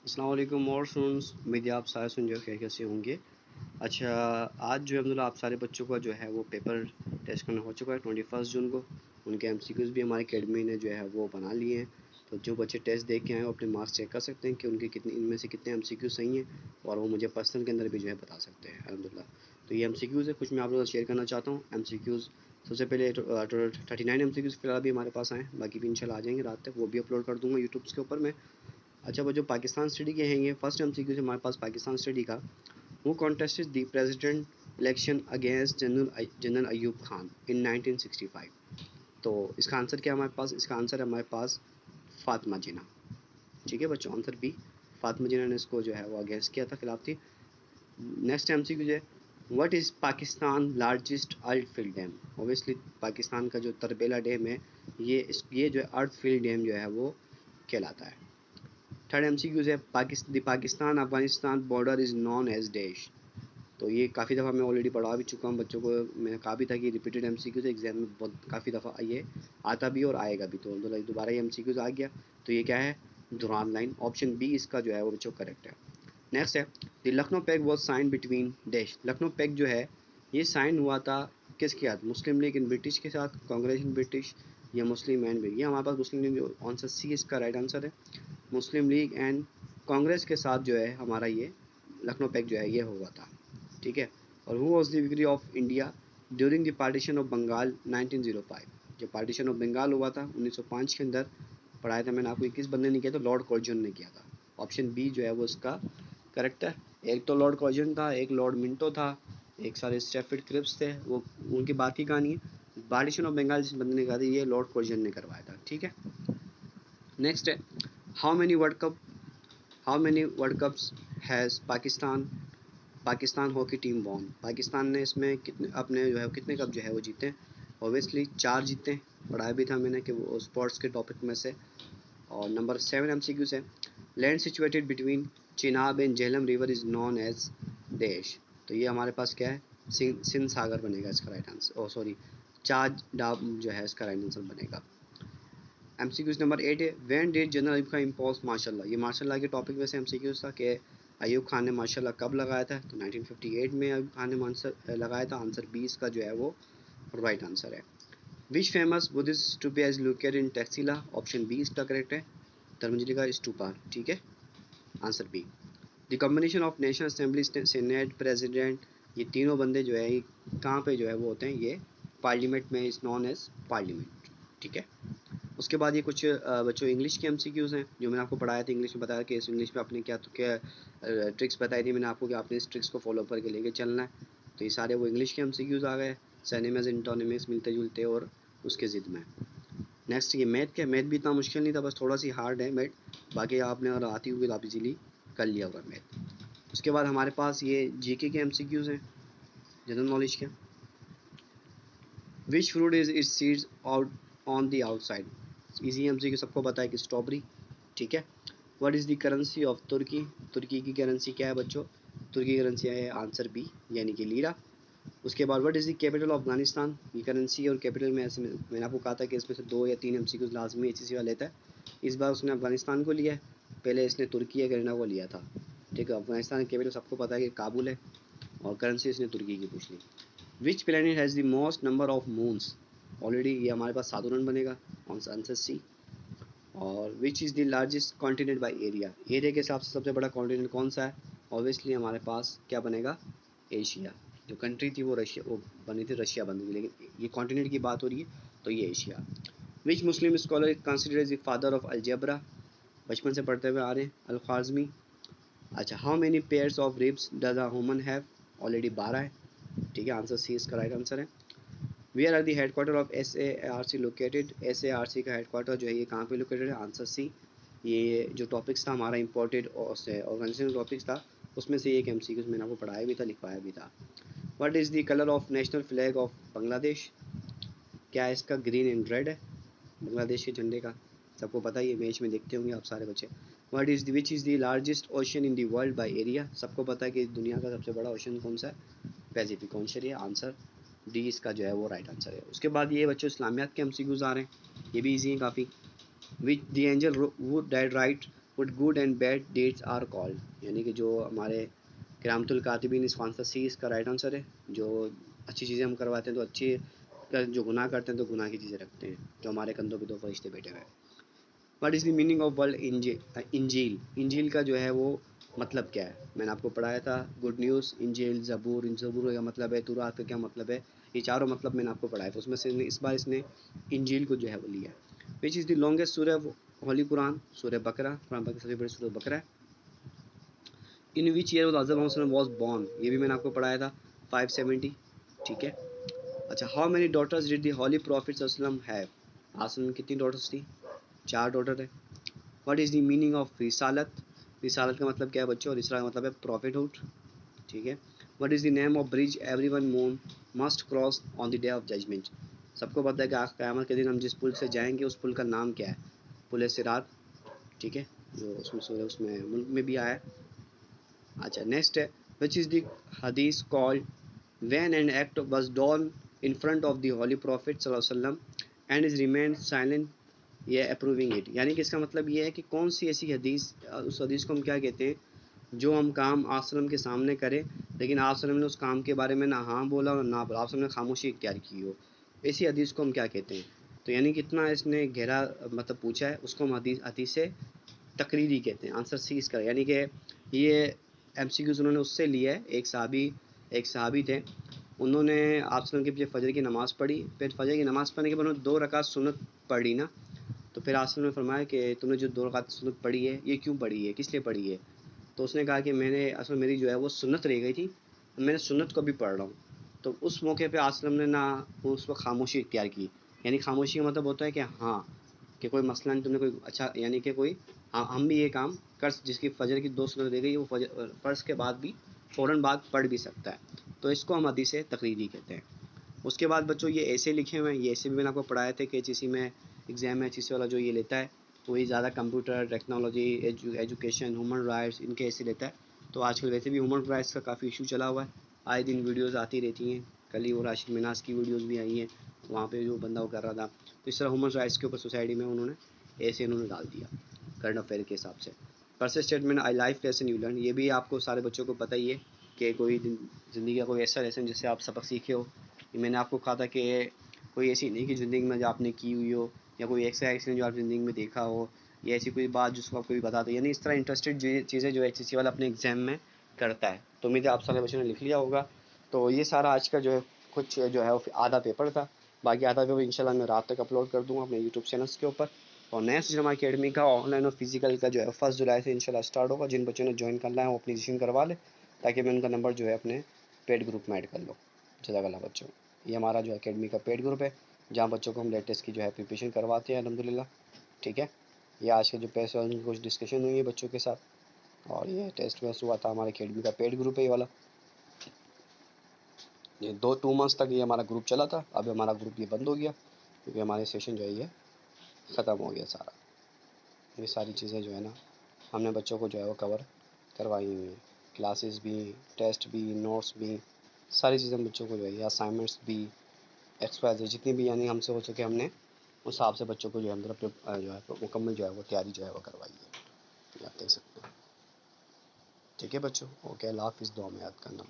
अस्सलाम वालेकुम और स्टूडेंट्स, उम्मीद है आप सारे सुन जो खैरियत से होंगे। अच्छा, आज जो है मतलब आप सारे बच्चों का जो है वो पेपर टेस्ट करना हो चुका है 21 जून को। उनके एमसीक्यूज़ भी हमारे अकेडमी ने जो है वो बना लिए हैं। तो जो बच्चे टेस्ट देख के आए हैं वो अपने मार्क्स चेक कर सकते हैं कि उनके कितने इनमें से कितने एमसीक्यू सही हैं, और वो मुझे पर्सनल के अंदर भी जो है बता सकते हैं अल्हम्दुलिल्लाह। तो ये एमसीक्यूज़ है, कुछ मैं आप लोगों से शेयर करना चाहता हूँ एमसीक्यूज़। सबसे पहले 39 एमसीक्यूज़ फिलहाल भी हमारे पास आए हैं, बाकी भी इंशाल्लाह आ जाएंगे रात तक, वो भी अपलोड कर दूँगा यूट्यूब के ऊपर मैं। अच्छा, वो जो पाकिस्तान स्टडी के हैं, ये फर्स्ट एमसीक्यू है हमारे पास पाकिस्तान स्टडी का। वो contested the president election against general Ayub Khan in 1965। तो इसका आंसर क्या है हमारे पास? इसका आंसर है हमारे पास फातिमा जिन्ना। ठीक है बच्चों, आंसर बी, फातिमा जिन्ना ने इसको जो है वो अगेंस्ट किया था, खिलाफ थी। नेक्स्ट एमसीक्यू है, what is Pakistan largest earth field dam? Obviously Pakistan का जो तरबेला डैम है, ये जो है अर्थ फील्ड डैम जो है वो कहलाता है। थर्ड एमसीक्यूज है, Pakistan Afghanistan border is known as dash. तो ये काफ़ी दफ़ा मैं ऑलरेडी पढ़ा भी चुका हूँ बच्चों को। मैंने कहा भी था कि रिपीटेड एमसीक्यूज एग्जाम में बहुत काफ़ी दफ़ा ये आता भी और आएगा भी, तो दोबारा ये एमसीक्यूज आ गया। तो ये क्या है? दुरान लाइन, ऑप्शन बी इसका जो है वो बच्चों करेक्ट है। नेक्स्ट है, the Lucknow pact was sign between dash. Lucknow pact जो है ये साइन हुआ था किसके साथ? मुस्लिम लीग इन ब्रिटिश के साथ, कांग्रेस इन ब्रिटिश, या मुस्लिम एंड ब्रिटिश। ये हमारे पास मुस्लिम लीग, आंसर सी इसका राइट आंसर है। मुस्लिम लीग एंड कांग्रेस के साथ जो है हमारा ये लखनऊ पैक्ट जो है ये हुआ था। ठीक है। और who was the victory of India during the partition of Bengal 1905। जो पार्टीशन ऑफ बंगाल हुआ था 1905 के अंदर, पढ़ाया था मैंने आपको, किस बंदे ने किया? तो लॉर्ड कर्जन ने किया था। ऑप्शन बी जो है वो इसका करेक्ट है। एक तो लॉर्ड कर्जन था, एक लॉर्ड मिंटो था, एक सारे स्टेफर्ड क्रिप्स थे, वो उनकी बात की कहानी है। पार्टीशन ऑफ बंगाल जिस बंदे ने कहा था ये लॉर्ड कर्जन ने करवाया था। ठीक है। नेक्स्ट है, how many world cups has Pakistan hockey team von? Pakistan ने इसमें कितने अपने जो है कितने कप जो है वो जीते हैं? ऑब्वियसली 4 जीते हैं, पढ़ाया भी था मैंने कि वो स्पोर्ट्स के टॉपिक में से। और नंबर 7 एमसीक्यूज है, land situated between Chenab and Jhelum river is known as dash. तो ये हमारे पास क्या है? सिंध सागर बनेगा इसका राइट आंसर। ओ सॉरी, चार डाब जो है इसका राइट आंसर बनेगा। एमसीक्यूज नंबर 8 है, when did general Ayub Khan impose martial law? ये मार्शल लॉ के टॉपिक में से एमसीक्यूज था कि अयूब खान ने मार्शल लॉ कब लगाया था? तो 1958 में अयूब खान ने मार्शल लगाया था। आंसर बी इसका जो है वो राइट आंसर है। Which famous Buddhist stupa is located in Taxila? Option B इसका करेक्ट है, धर्मजली का स्तूपा। ठीक है, answer B. The combination of national assembly senate president, ये तीनों बंदे जो है कहाँ पे जो है वो होते हैं? ये पार्लियामेंट में, इज नॉन एज पार्लियामेंट। ठीक है। उसके बाद ये कुछ बच्चों इंग्लिश के एमसीक्यूज़ हैं जो मैंने आपको पढ़ाया था, इंग्लिश में बताया कि इस इंग्लिश में आपने क्या तो क्या ट्रिक्स बताई थी मैंने आपको कि आपने इस ट्रिक्स को फॉलो करके लेके चलना है। तो ये सारे वो इंग्लिश के एमसीक्यूज़ आ गए, सैनिमस इंटोनिमिक्स मिलते जुलते और उसके ज़िद में। नेक्स्ट ये मैथ के, मैथ भी इतना मुश्किल नहीं था, बस थोड़ा सी हार्ड है मैथ, बाकी आपने अगर आती होगी तो आप इजीली कर लिया होगा मैथ। उसके बाद हमारे पास ये जीके के एमसीक्यूज़ हैं, जनरल नॉलेज के। Which fruit is its seeds out on the outside? Easy MCQ सबको पता है कि स्ट्रॉबेरी। ठीक है। What is the currency of Turkey? तुर्की की करेंसी क्या है बच्चों? तुर्की की करेंसी है आंसर बी, यानी कि लीरा। उसके बाद what is the capital of Afghanistan? ये करेंसी और कैपिटल में ऐसे मैंने आपको कहा था कि इसमें से 2 या 3 एमसीक्यूज लाजमी एचसीसी वाला लेता है। इस बार उसने अफगानिस्तान को लिया है, पहले इसने तुर्की या करीना को लिया था। ठीक है। अफगानिस्तान की कैपिटल सबको पता है कि काबुल है, और करेंसी इसने तुर्की की पूछ ली। Which planet has the most number of moons? Already ये हमारे पास सातुरन बनेगा, आंसर सी। और which is the largest continent by area? Area के हिसाब से सबसे बड़ा कॉन्टिनेंट कौन सा है? ऑब्वियसली हमारे पास क्या बनेगा? एशिया। जो कंट्री थी वो रशिया, वो बनी थी रशिया बनी थी, लेकिन ये कॉन्टिनेंट की बात हो रही है तो ये Asia. Which Muslim scholar consider as the father of algebra? बचपन से पढ़ते हुए आ रहे हैं, अल ख्वाज़मी। अच्छा, how many pairs of ribs does a human have? Already 12 है। ठीक है, आंसर सी इसका राइट आंसर है। Where are the headquarter of SARC located? SARC का हेडक्वार्टर जो है ये कहाँ पे लोकेटेड है? Answer C. ये जो टॉपिक्स था हमारा इम्पोर्टेड ऑर्गेनाइजेशन टॉपिक्स था, उसमें से एक MCQ मैंने आपको पढ़ाया भी था, लिखवाया भी था। What is the colour of national flag of Bangladesh? क्या है इसका? ग्रीन एंड रेड है बांग्लादेश के झंडे का, सबको पता ही है, मैच में देखते होंगे आप सारे बच्चे। What is which is the largest ocean in the world by area? सबको पता है कि दुनिया का सबसे बड़ा ओशन कौन सा है? पैसिफिक ओशन है, आंसर डी इसका जो है वो राइट आंसर है। उसके बाद ये बच्चों इस्लामियात के एमसीक्यूज आ रहे हैं, ये भी इजी हैं काफ़ी। Which the angel would died right what good and bad dates are called, यानी कि जो हमारे किरामतुल कातिबीन, इसका आंसर सी इसका राइट आंसर है। जो अच्छी चीज़ें हम करवाते हैं तो अच्छी, जो गुनाह करते हैं तो गुनाह की चीज़ें रखते हैं, जो हमारे कंधों पे दो फरिश्ते बैठे हुए हैं। What is the meaning of word Injeel, Injeel का जो है वो मतलब क्या है, मैंने आपको पढ़ाया था। गुड न्यूज़, इंजील, ज़बूर, इन ज़बूर का मतलब है, तुरात का क्या मतलब है, ये चारों मतलब मैंने आपको पढ़ाया था। उसमें से इस बार इसने इंजील को जो है वो लिया। विच इज़ द लॉन्गेस्ट सूरह होली कुरान, सूरह बकरा, कुरान पाक की सबसे बड़ी सूरह बकरा है। इन विच ईयर वॉज बॉर्न, ये भी मैंने आपको पढ़ाया था, 570, ठीक है। अच्छा, how many daughters did the holy prophet सल्लल्लाहु अलैहि वसल्लम हैव, आसम कितनी डॉटर्स थी, 4 डॉटर है। What is the meaning of रिसालत, रिसालत का मतलब क्या है बच्चों, रिसालत का मतलब है प्रॉफिटहुड, ठीक है। What is the name of bridge everyone moon must cross on the day of judgement, सबको पता है कि क़यामत के दिन हम जिस पुल से जाएंगे उस पुल का नाम क्या है, पुल सिरात, ठीक है, जो उसमें मुल्क में भी आया है। अच्छा, नेक्स्ट है, विच इज़ द हदीस called when an act was done in front of the holy prophet सल्लल्लाहु अलैहि वसल्लम एंड इज रिमेन साइलेंट ये अप्रूविंग इट, यानी कि इसका मतलब ये है कि कौन सी ऐसी हदीस, उस हदीस को हम क्या कहते हैं, जो हम काम आसलम के सामने करें लेकिन आसलम ने उस काम के बारे में ना हाँ बोला और ना बोला, आसलम ने खामोशी इख्तियार की हो, ऐसी हदीस को हम क्या कहते हैं। तो यानी कितना इसने गहरा मतलब पूछा है, उसको हम हदीस से तकरीरी कहते हैं, आंसर सी इसका, यानी कि ये एमसीक्यूज़ उन्होंने उससे लिया है। एक सहाबी थे, उन्होंने आप सल्लम के पीछे फ़जर की नमाज़ पढ़ी, फिर फ़जर की नमाज़ पढ़ने के बाद उन्होंने 2 रकात सुन्नत पढ़ी ना, तो फिर आप सल्लम ने फरमाया कि तुमने जो 2 रकात सुन्नत पढ़ी है ये क्यों पढ़ी है, किस लिए पढ़ी है। तो उसने कहा कि मैंने असल मेरी जो है वो सुन्नत रह गई थी, मैंने सुन्नत को भी पढ़ रहा हूँ। तो उस मौके पे आप सल्लम ने ना उस वक्त खामोशी इख्तियार की, यानी खामोशी का मतलब होता है कि हाँ, कि कोई मसला नहीं, तुमने कोई अच्छा, यानी कि कोई हम भी ये काम कर, जिसकी फ़जर की 2 सुन्नत रह गई वो फ़र्ज़ के बाद भी फ़ौरन बाद पढ़ भी सकता है, तो इसको हम हदीस तकरीरी कहते हैं। उसके बाद बच्चों ये ऐसे लिखे हुए हैं, ये ऐसे भी मैंने आपको पढ़ाया था कि एचईसी में एग्ज़ाम में एचईसी वाला जो ये लेता है वही ज़्यादा computer technology education human rights इनके ऐसे लेता है। तो आजकल वैसे भी ह्यूमन राइट्स का काफ़ी इशू चला हुआ है, आए दिन वीडियोज़ आती रहती हैं, कल ही वो राशिद मिनास की वीडियोज़ भी आई हैं, वहाँ पे जो बंदा वो कर रहा था, तो इस तरह ह्यूमन राइट्स के ऊपर सोसाइटी में उन्होंने डाल दिया करंट अफेयर के हिसाब से। First statement, I life lesson you learn, ये भी आपको सारे बच्चों को पता ही है कि कोई ज़िंदगी का कोई ऐसा लेसन जिससे आप सबक सीखे हो। मैंने आपको कहा था कि कोई ऐसी नहीं कि ज़िंदगी में जो आपने की हुई हो, या कोई ऐसा एक्सीडेंट जो आप ज़िंदगी में देखा हो, या ऐसी कोई बात जिसको आपको भी बताते, यानी इस तरह इंटरेस्टेड चीज़ें जो एचएससी वाला अपने एग्जाम में करता है। तो उम्मीद है आप सारे बच्चों ने लिख लिया होगा। तो ये सारा आज का जो है कुछ जो है वो आधा पेपर था, बाकी आधा पेपर इंशाल्लाह मैं रात तक अपलोड कर दूँगा अपने यूट्यूब चैनल्स के ऊपर। और नया सिस्टम अकेडमी का ऑनलाइन और फिजिकल का जो है 1 जुलाई से इंशाल्लाह स्टार्ट होगा। जिन बच्चों ने ज्वाइन करना है वो अपनी रजिस्ट्रेशन करवा ले, ताकि मैं उनका नंबर जो है अपने पेड ग्रुप में ऐड कर लूँ। जज़ाकल्लाह बच्चों, ये हमारा जो अकेडमी का पेड ग्रुप है जहाँ बच्चों को हम लेटेस्ट की जो है प्रिपरेशन करवाते हैं अल्हम्दुलिल्लाह, ठीक है। ये आज के जो पेस्ट उनकी कुछ डिस्कशन हुई है बच्चों के साथ, और ये टेस्ट वेस्ट हुआ था, हमारे अकेडमी का पेड ग्रुप है ये वाला। ये 2 मंथ्स तक ये हमारा ग्रुप चला था, अब हमारा ग्रुप ये बंद हो गया क्योंकि हमारे सेशन जो है ये ख़त्म हो गया सारा। ये सारी चीज़ें जो है ना हमने बच्चों को जो है वो कवर करवाई हुई हैं, क्लासेस भी, टेस्ट भी, नोट्स भी, सारी चीज़ें बच्चों को जो है, असाइनमेंट्स भी, एक्सरसाइज जितनी भी यानी हमसे हो सके हमने उस हिसाब से बच्चों को जो है मतलब जो है मुकम्मल जो है वो तैयारी जो है वो करवाई है, आप देख सकते हैं। ठीक है बच्चों, ओके, अल्लाह हाफ़िज़, दुआ में याद करना।